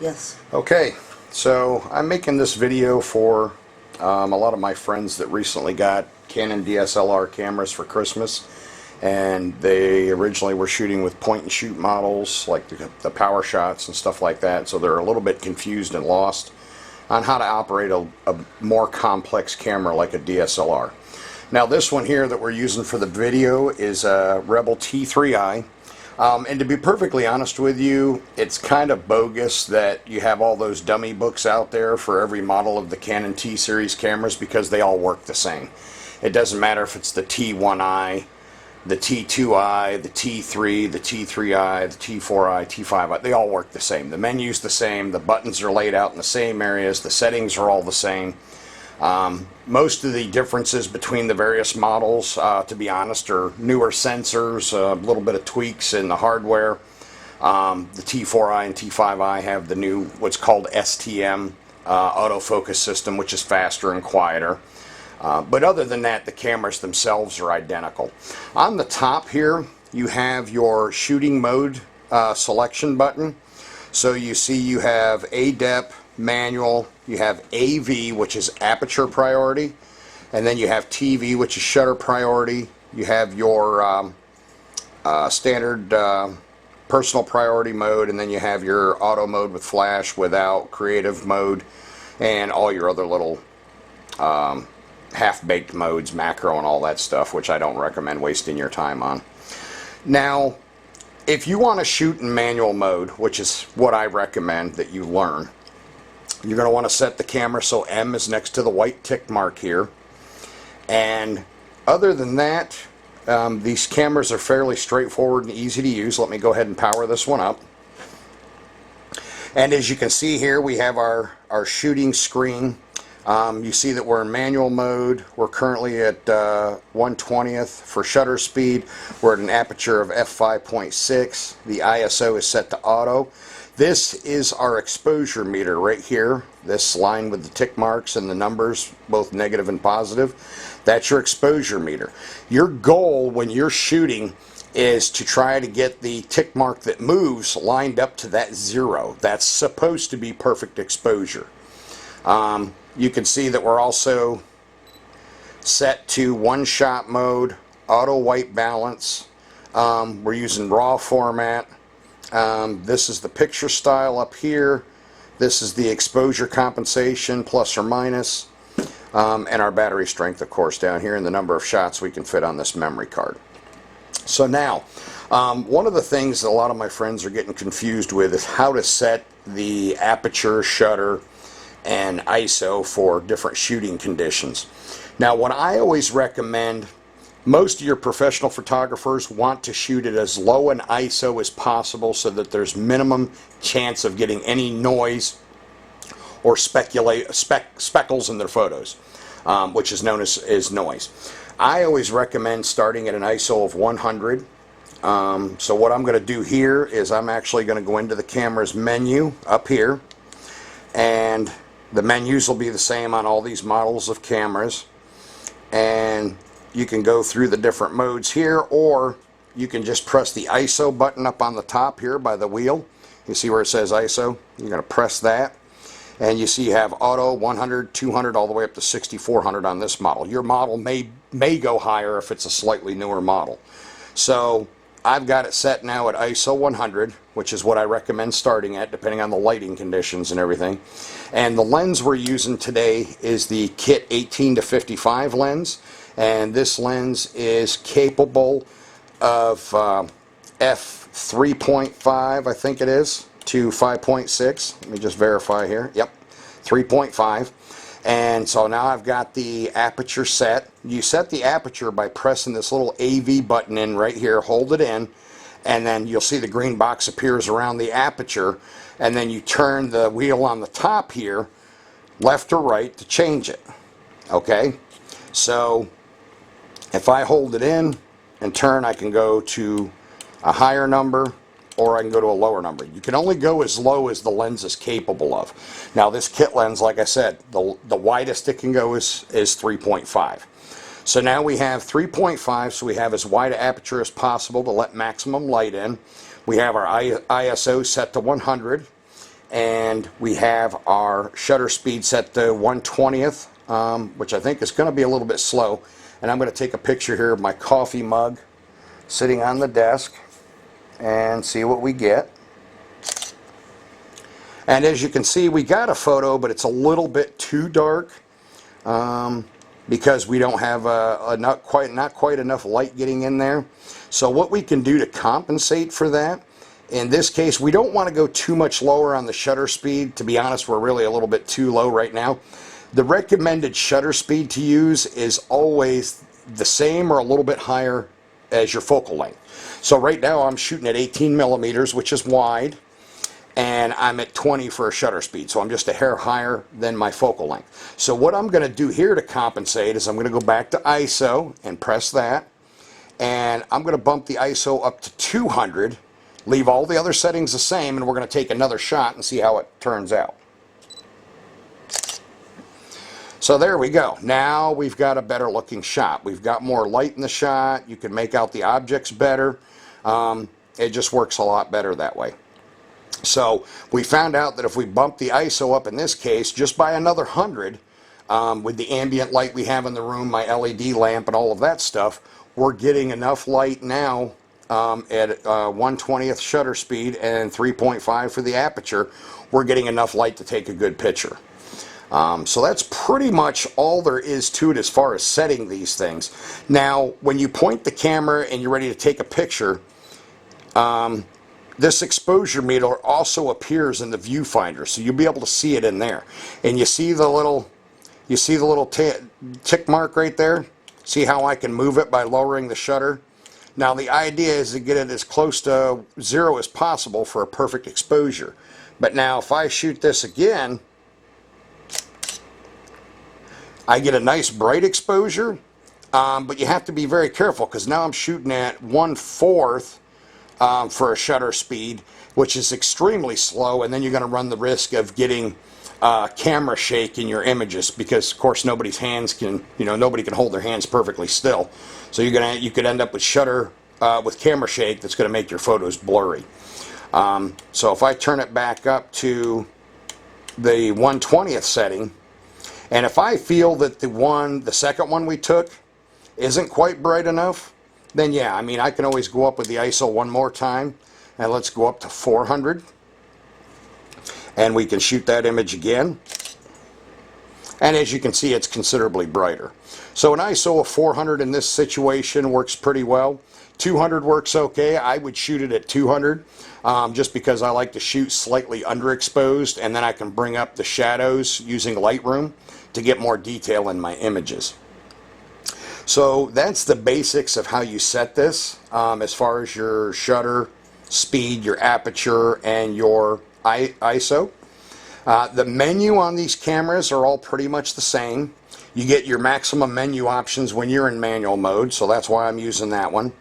Yes. Okay, so I'm making this video for a lot of my friends that recently got Canon DSLR cameras for Christmas, and they originally were shooting with point and shoot models like the power shots and stuff like that, so they're a little bit confused and lost on how to operate a more complex camera like a DSLR. Now this one here that we're using for the video is a Rebel T3i. And to be perfectly honest with you, it's kind of bogus that you have all those dummy books out there for every model of the Canon T-series cameras, because they all work the same. It doesn't matter if it's the T1i, the T2i, the T3, the T3i, the T4i, T5i, they all work the same. The menu's the same, the buttons are laid out in the same areas, the settings are all the same. Most of the differences between the various models, to be honest, are newer sensors, a little bit of tweaks in the hardware. The T4i and T5i have the new, what's called STM autofocus system, which is faster and quieter. But other than that, the cameras themselves are identical. On the top here, you have your shooting mode selection button. So you see you have ADEP, manual, you have AV, which is aperture priority, and then you have TV, which is shutter priority. You have your standard personal priority mode, and then you have your auto mode with flash, without, creative mode, and all your other little half-baked modes, macro and all that stuff, which I don't recommend wasting your time on. Now, if you want to shoot in manual mode, which is what I recommend that you learn, you're going to want to set the camera so M is next to the white tick mark here. And other than that, these cameras are fairly straightforward and easy to use. Let me go ahead and power this one up. And as you can see here, we have our shooting screen. You see that we're in manual mode. We're currently at 1/20th for shutter speed. We're at an aperture of f5.6. The ISO is set to auto. This is our exposure meter right here. This line with the tick marks and the numbers, both negative and positive. That's your exposure meter. Your goal when you're shooting is to try to get the tick mark that moves lined up to that 0. That's supposed to be perfect exposure. You can see that we're also set to one-shot mode, auto white balance. We're using RAW format. This is the picture style up here. This is the exposure compensation, plus or minus. And our battery strength, of course, down here, and the number of shots we can fit on this memory card. So now, one of the things that a lot of my friends are getting confused with is how to set the aperture, shutter, and ISO for different shooting conditions. Now, what I always recommend, most of your professional photographers want to shoot it as low an ISO as possible so that there's minimum chance of getting any noise or speckles in their photos, which is known as noise. I always recommend starting at an ISO of 100. So what I'm going to do here is I'm actually going to go into the camera's menu up here, and the menus will be the same on all these models of cameras, and you can go through the different modes here, or you can just press the ISO button up on the top here by the wheel. You see where it says ISO? You're going to press that, and you see you have auto 100, 200, all the way up to 6400 on this model. Your model may go higher if it's a slightly newer model. So I've got it set now at ISO 100, which is what I recommend starting at, depending on the lighting conditions and everything. And the lens we're using today is the Kit 18-55 lens. And this lens is capable of f3.5, I think it is, to 5.6. Let me just verify here. Yep, 3.5. And so now I've got the aperture set. You set the aperture by pressing this little AV button in right here, hold it in, and then you'll see the green box appears around the aperture, and then you turn the wheel on the top here, left or right, to change it. Okay? So if I hold it in and turn, I can go to a higher number, or I can go to a lower number. You can only go as low as the lens is capable of. Now this kit lens, like I said, the widest it can go is 3.5. So now we have 3.5, so we have as wide an aperture as possible to let maximum light in. We have our ISO set to 100, and we have our shutter speed set to 1/20th, which I think is going to be a little bit slow. And I'm going to take a picture here of my coffee mug sitting on the desk and see what we get. And as you can see, we got a photo, but it's a little bit too dark because we don't have not quite enough light getting in there. So what we can do to compensate for that, in this case, we don't want to go too much lower on the shutter speed. To be honest, we're really a little bit too low right now. The recommended shutter speed to use is always the same or a little bit higher as your focal length. So right now I'm shooting at 18 millimeters, which is wide, and I'm at 20 for a shutter speed. So I'm just a hair higher than my focal length. So what I'm going to do here to compensate is I'm going to go back to ISO and press that, and I'm going to bump the ISO up to 200, leave all the other settings the same, and we're going to take another shot and see how it turns out. So there we go. Now we've got a better looking shot. We've got more light in the shot. You can make out the objects better. It just works a lot better that way. So we found out that if we bump the ISO up in this case just by another 100, with the ambient light we have in the room, my LED lamp and all of that stuff, we're getting enough light now at 1/20th shutter speed and 3.5 for the aperture. We're getting enough light to take a good picture. So that's pretty much all there is to it as far as setting these things. Now, when you point the camera and you're ready to take a picture, this exposure meter also appears in the viewfinder, so you'll be able to see it in there. And you see the little tick mark right there? See how I can move it by lowering the shutter? Now the idea is to get it as close to 0 as possible for a perfect exposure. But now if I shoot this again, I get a nice bright exposure, but you have to be very careful because now I'm shooting at 1/4 for a shutter speed, which is extremely slow, and then you're going to run the risk of getting camera shake in your images because, of course, nobody's hands can, nobody can hold their hands perfectly still. So you could end up with with camera shake that's going to make your photos blurry. So if I turn it back up to the 1/20th setting, and if I feel that the second one we took isn't quite bright enough, then yeah, I can always go up with the ISO one more time, and let's go up to 400. And we can shoot that image again. And as you can see, it's considerably brighter. So an ISO of 400 in this situation works pretty well. 200 works okay. I would shoot it at 200 just because I like to shoot slightly underexposed, and then I can bring up the shadows using Lightroom to get more detail in my images. So that's the basics of how you set this as far as your shutter speed, your aperture, and your ISO. The menu on these cameras are all pretty much the same. You get your maximum menu options when you're in manual mode, so that's why I'm using that one.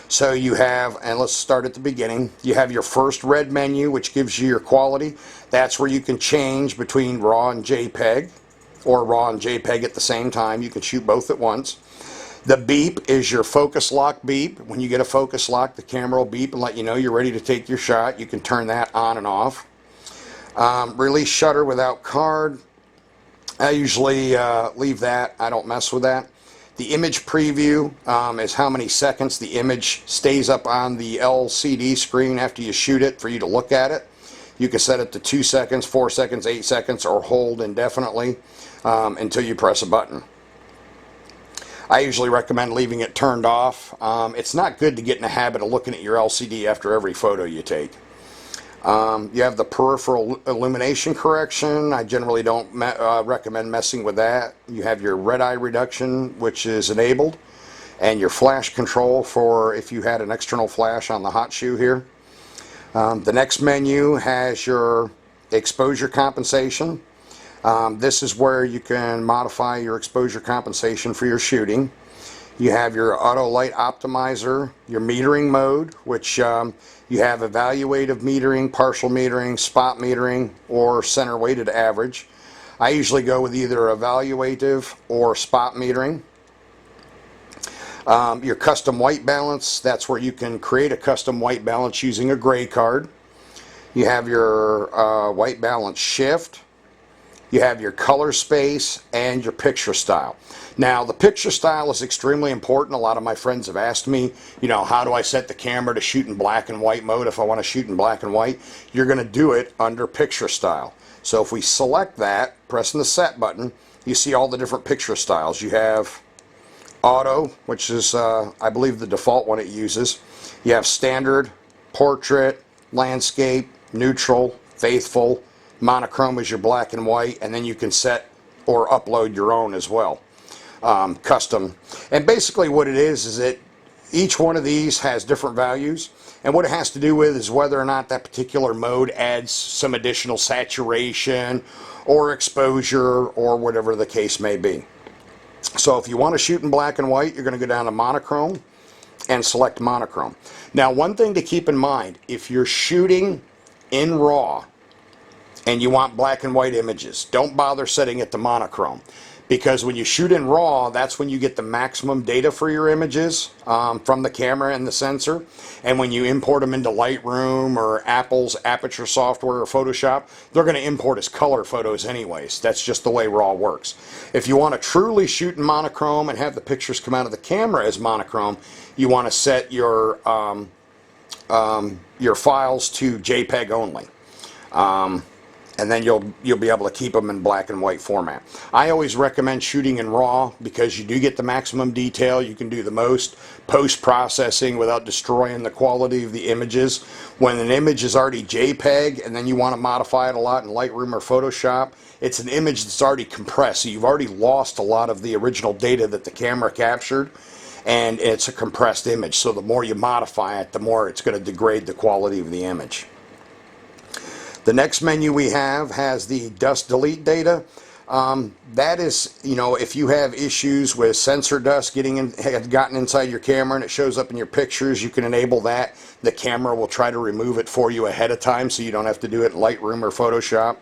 So you have, and let's start at the beginning, you have your first red menu, which gives you your quality. That's where you can change between RAW and JPEG, or RAW and JPEG at the same time. You can shoot both at once. The beep is your focus lock beep. When you get a focus lock, the camera will beep and let you know you're ready to take your shot. You can turn that on and off. Release shutter without card. I usually leave that. I don't mess with that. The image preview is how many seconds the image stays up on the LCD screen after you shoot it for you to look at it. You can set it to 2 seconds, 4 seconds, 8 seconds, or hold indefinitely until you press a button. I usually recommend leaving it turned off. It's not good to get in the habit of looking at your LCD after every photo you take. You have the peripheral illumination correction. I generally don't recommend messing with that. You have your red eye reduction, which is enabled, and your flash control for if you had an external flash on the hot shoe here. The next menu has your exposure compensation. This is where you can modify your exposure compensation for your shooting. You have your auto light optimizer, your metering mode, which you have evaluative metering, partial metering, spot metering, or center weighted average. I usually go with either evaluative or spot metering. Your custom white balance, that's where you can create a custom white balance using a gray card. You have your white balance shift. You have your color space and your picture style. Now, the picture style is extremely important. A lot of my friends have asked me, you know, how do I set the camera to shoot in black and white mode if I want to shoot in black and white? You're going to do it under picture style. So if we select that, pressing the set button, you see all the different picture styles. You have auto, which is, I believe, the default one it uses. You have standard, portrait, landscape, neutral, faithful, monochrome is your black and white, and then you can set or upload your own as well, custom. And basically what it is that each one of these has different values, and what it has to do with is whether or not that particular mode adds some additional saturation or exposure or whatever the case may be. So if you want to shoot in black and white, you're going to go down to monochrome and select monochrome. Now, one thing to keep in mind, if you're shooting in RAW and you want black and white images, don't bother setting it to monochrome, because when you shoot in RAW, that's when you get the maximum data for your images from the camera and the sensor. And when you import them into Lightroom or Apple's Aperture software or Photoshop, they're going to import as color photos anyways. That's just the way RAW works. If you want to truly shoot in monochrome and have the pictures come out of the camera as monochrome, you want to set your files to JPEG only. And then you'll be able to keep them in black and white format. I always recommend shooting in RAW because you do get the maximum detail. You can do the most post-processing without destroying the quality of the images. When an image is already JPEG and then you want to modify it a lot in Lightroom or Photoshop, it's an image that's already compressed, so you've already lost a lot of the original data that the camera captured, and it's a compressed image. So the more you modify it, the more it's going to degrade the quality of the image. The next menu we have has the dust delete data. That is, you know, if you have issues with sensor dust have gotten inside your camera and it shows up in your pictures, you can enable that. The camera will try to remove it for you ahead of time so you don't have to do it in Lightroom or Photoshop.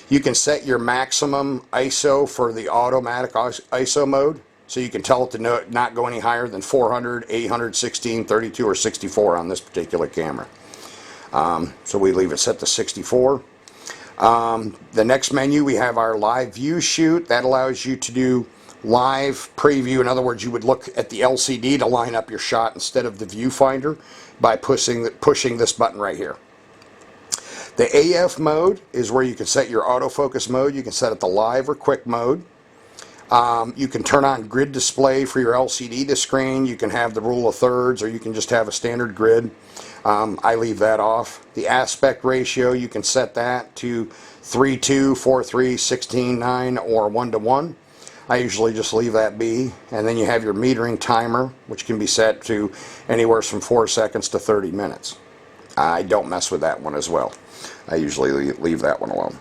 You can set your maximum ISO for the automatic ISO mode, so you can tell it to not go any higher than 400, 816, 32, or 64 on this particular camera. So we leave it set to 64. The next menu, we have our live view shoot. That allows you to do live preview. In other words, you would look at the LCD to line up your shot instead of the viewfinder by pushing this button right here. The AF mode is where you can set your autofocus mode. You can set it to live or quick mode. You can turn on grid display for your LCD to screen. You can have the rule of thirds, or you can just have a standard grid. I leave that off. The aspect ratio, you can set that to 3:2, 4:3, 16:9, or 1:1. I usually just leave that be. And then you have your metering timer, which can be set to anywhere from 4 seconds to 30 minutes. I don't mess with that one as well. I usually leave that one alone.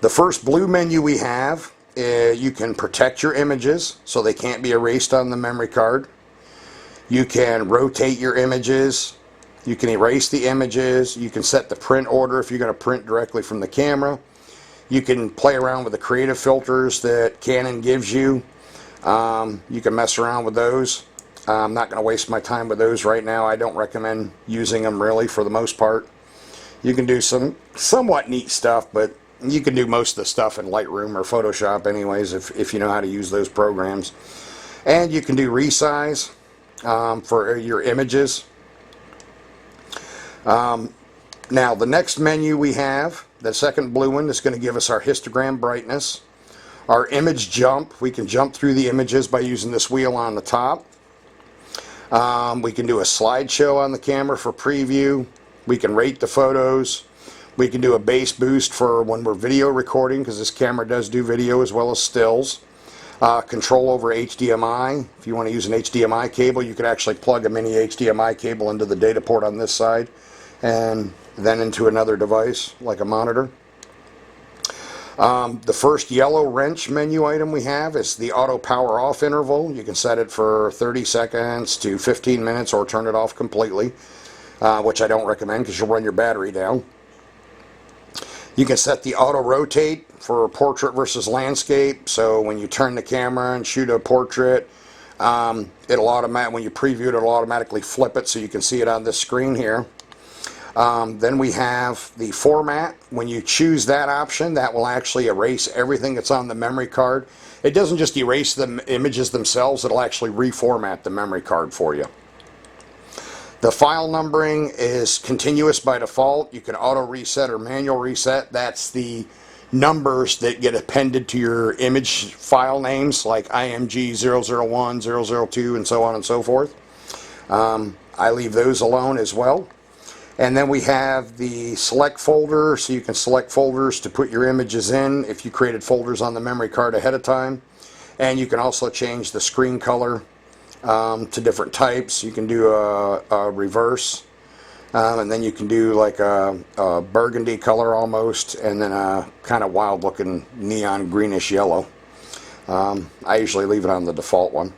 The first blue menu we have, you can protect your images so they can't be erased on the memory card. You can rotate your images. You can erase the images. You can set the print order if you're going to print directly from the camera. You can play around with the creative filters that Canon gives you. You can mess around with those. I'm not going to waste my time with those right now. I don't recommend using them really for the most part. You can do some somewhat neat stuff, but you can do most of the stuff in Lightroom or Photoshop anyways if you know how to use those programs. And you can do resize for your images. Now the next menu we have, the second blue one, is going to give us our histogram brightness. Our image jump, we can jump through the images by using this wheel on the top. We can do a slideshow on the camera for preview. We can rate the photos. We can do a bass boost for when we're video recording, because this camera does do video as well as stills. Control over HDMI. If you want to use an HDMI cable, you could actually plug a mini HDMI cable into the data port on this side and then into another device like a monitor. The first yellow wrench menu item we have is the auto power off interval. You can set it for 30 seconds to 15 minutes or turn it off completely, which I don't recommend because you'll run your battery down. You can set the auto rotate for portrait versus landscape, so when you turn the camera and shoot a portrait, when you preview it, it'll automatically flip it so you can see it on this screen here. Then we have the format. When you choose that option, that will actually erase everything that's on the memory card. It doesn't just erase the images themselves, it'll actually reformat the memory card for you. The file numbering is continuous by default. You can auto reset or manual reset. That's the numbers that get appended to your image file names, like IMG 001, 002, and so on and so forth. I leave those alone as well. And then we have the select folder, so you can select folders to put your images in if you created folders on the memory card ahead of time. And you can also change the screen color to different types. You can do a reverse, and then you can do like a burgundy color almost, and then a kind of wild looking neon greenish yellow. I usually leave it on the default one.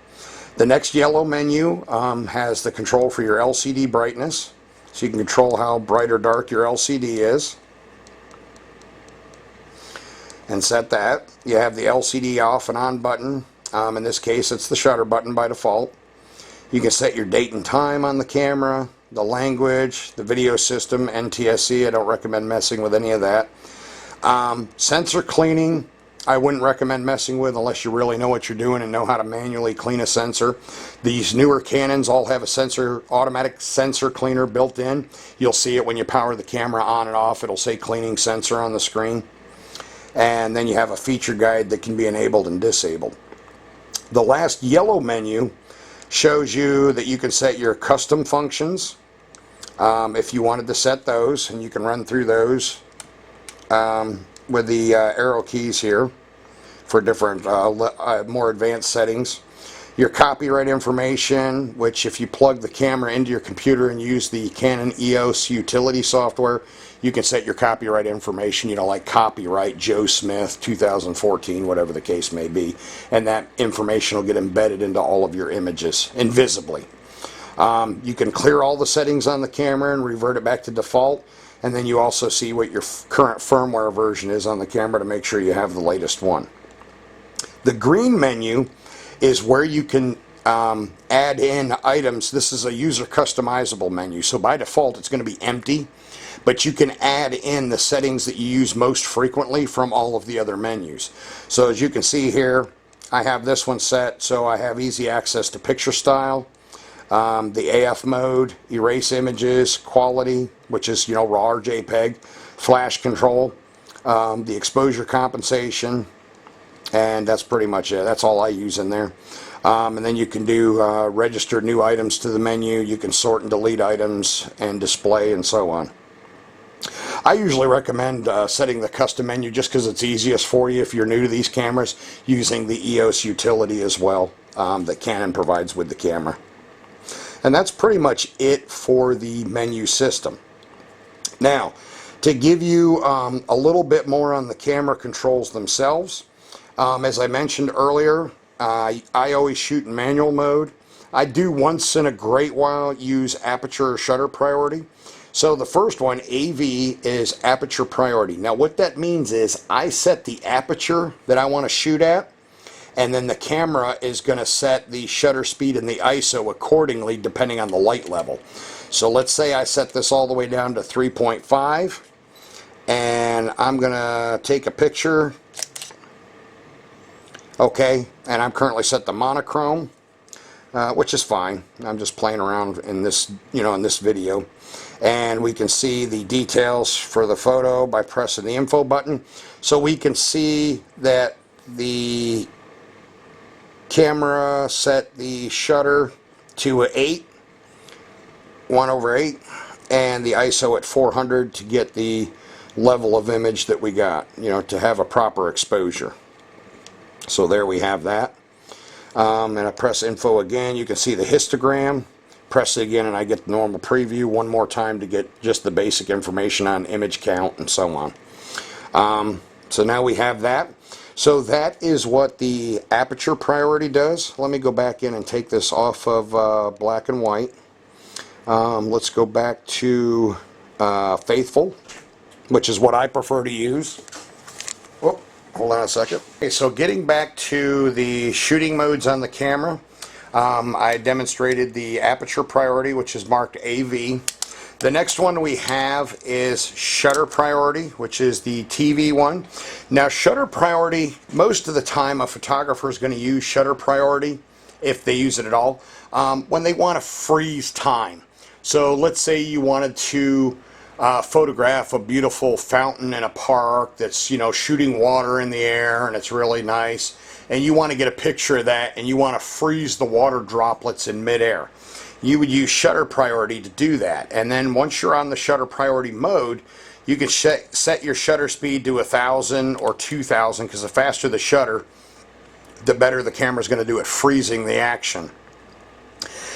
The next yellow menu has the control for your LCD brightness, so you can control how bright or dark your LCD is and set that. You have the LCD off and on button. In this case, it's the shutter button by default. You can set your date and time on the camera, the language, the video system, NTSC. I don't recommend messing with any of that. Sensor cleaning, I wouldn't recommend messing with unless you really know what you're doing and know how to manually clean a sensor. These newer Canons all have a automatic sensor cleaner built in. You'll see it when you power the camera on and off. It'll say cleaning sensor on the screen. And then you have a feature guide that can be enabled and disabled. The last yellow menu shows you that you can set your custom functions if you wanted to set those, and you can run through those with the arrow keys here for different more advanced settings. Your copyright information, which if you plug the camera into your computer and use the Canon EOS utility software, you can set your copyright information, you know, like copyright Joe Smith 2014, whatever the case may be, and that information will get embedded into all of your images invisibly. You can clear all the settings on the camera and revert it back to default, and then you also see what your current firmware version is on the camera to make sure you have the latest one. The green menu is where you can add in items. This is a user customizable menu, so by default it's going to be empty, but you can add in the settings that you use most frequently from all of the other menus. So as you can see here, I have this one set, so I have easy access to picture style, the AF mode, erase images, quality, which is, you know, RAW or JPEG, flash control, the exposure compensation, and that's pretty much it. That's all I use in there. And then you can do register new items to the menu. You can sort and delete items and display and so on. I usually recommend setting the custom menu just because it's easiest for you if you're new to these cameras, using the EOS utility as well that Canon provides with the camera. And that's pretty much it for the menu system. Now, to give you a little bit more on the camera controls themselves, as I mentioned earlier, I always shoot in manual mode. I do once in a great while use aperture or shutter priority. So the first one, AV, is aperture priority. Now what that means is I set the aperture that I want to shoot at, and then the camera is going to set the shutter speed and the ISO accordingly depending on the light level. So let's say I set this all the way down to 3.5, and I'm going to take a picture. Okay, and I'm currently set to monochrome, which is fine. I'm just playing around in this, in this video. And we can see the details for the photo by pressing the info button. So we can see that the camera set the shutter to 8, 1/8, and the ISO at 400 to get the level of image that we got, to have a proper exposure. So there we have that. And I press info again, you can see the histogram. Press it again and I get the normal preview one more time to get just the basic information on image count and so on. So now we have that. So that is what the aperture priority does. Let me go back in and take this off of black and white. Let's go back to faithful, which is what I prefer to use. Oh, hold on a second. Okay, so getting back to the shooting modes on the camera, I demonstrated the aperture priority, which is marked AV. The next one we have is shutter priority, which is the TV one. Now shutter priority, most of the time a photographer is going to use shutter priority, if they use it at all, when they want to freeze time. So let's say you wanted to photograph a beautiful fountain in a park that's, you know, shooting water in the air and it's really nice, and you want to get a picture of that and you want to freeze the water droplets in midair. You would use shutter priority to do that, and then once you're on the shutter priority mode, you can set your shutter speed to 1,000 or 2,000, because the faster the shutter, the better the camera is going to do at freezing the action.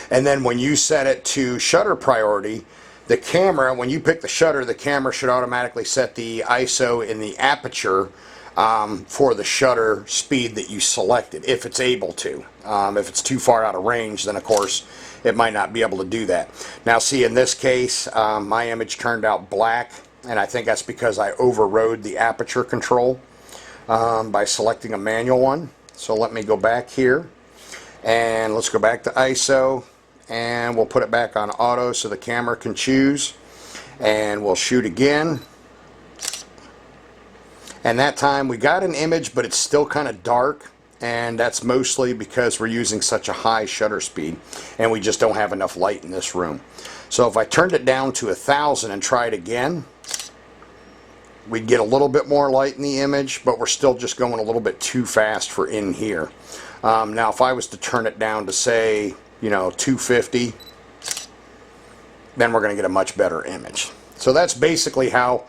And then when you set it to shutter priority, the camera, when you pick the shutter, the camera should automatically set the ISO in the aperture for the shutter speed that you selected, if it's able to. If it's too far out of range, then of course it might not be able to do that. Now see, in this case, my image turned out black, and I think that's because I overrode the aperture control by selecting a manual one. So let me go back here, and let's go back to ISO, and we'll put it back on auto so the camera can choose, and we'll shoot again. And that time we got an image, but it's still kind of dark, and that's mostly because we're using such a high shutter speed and we just don't have enough light in this room. So if I turned it down to 1,000 and tried again, we'd get a little bit more light in the image, but we're still just going a little bit too fast for in here. Now if I was to turn it down to, say, you know, 250, then we're going to get a much better image. So that's basically how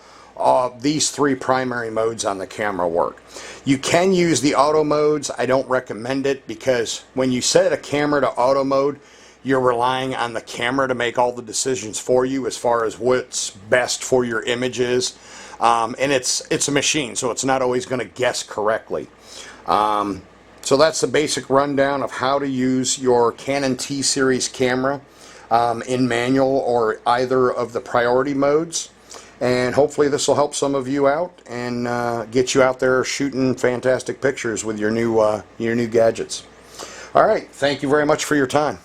these three primary modes on the camera work. You can use the auto modes. I don't recommend it, because when you set a camera to auto mode, you're relying on the camera to make all the decisions for you as far as what's best for your images. And it's a machine, so it's not always going to guess correctly. So that's the basic rundown of how to use your Canon T-Series camera in manual or either of the priority modes. And hopefully this will help some of you out and get you out there shooting fantastic pictures with your new gadgets. All right, thank you very much for your time.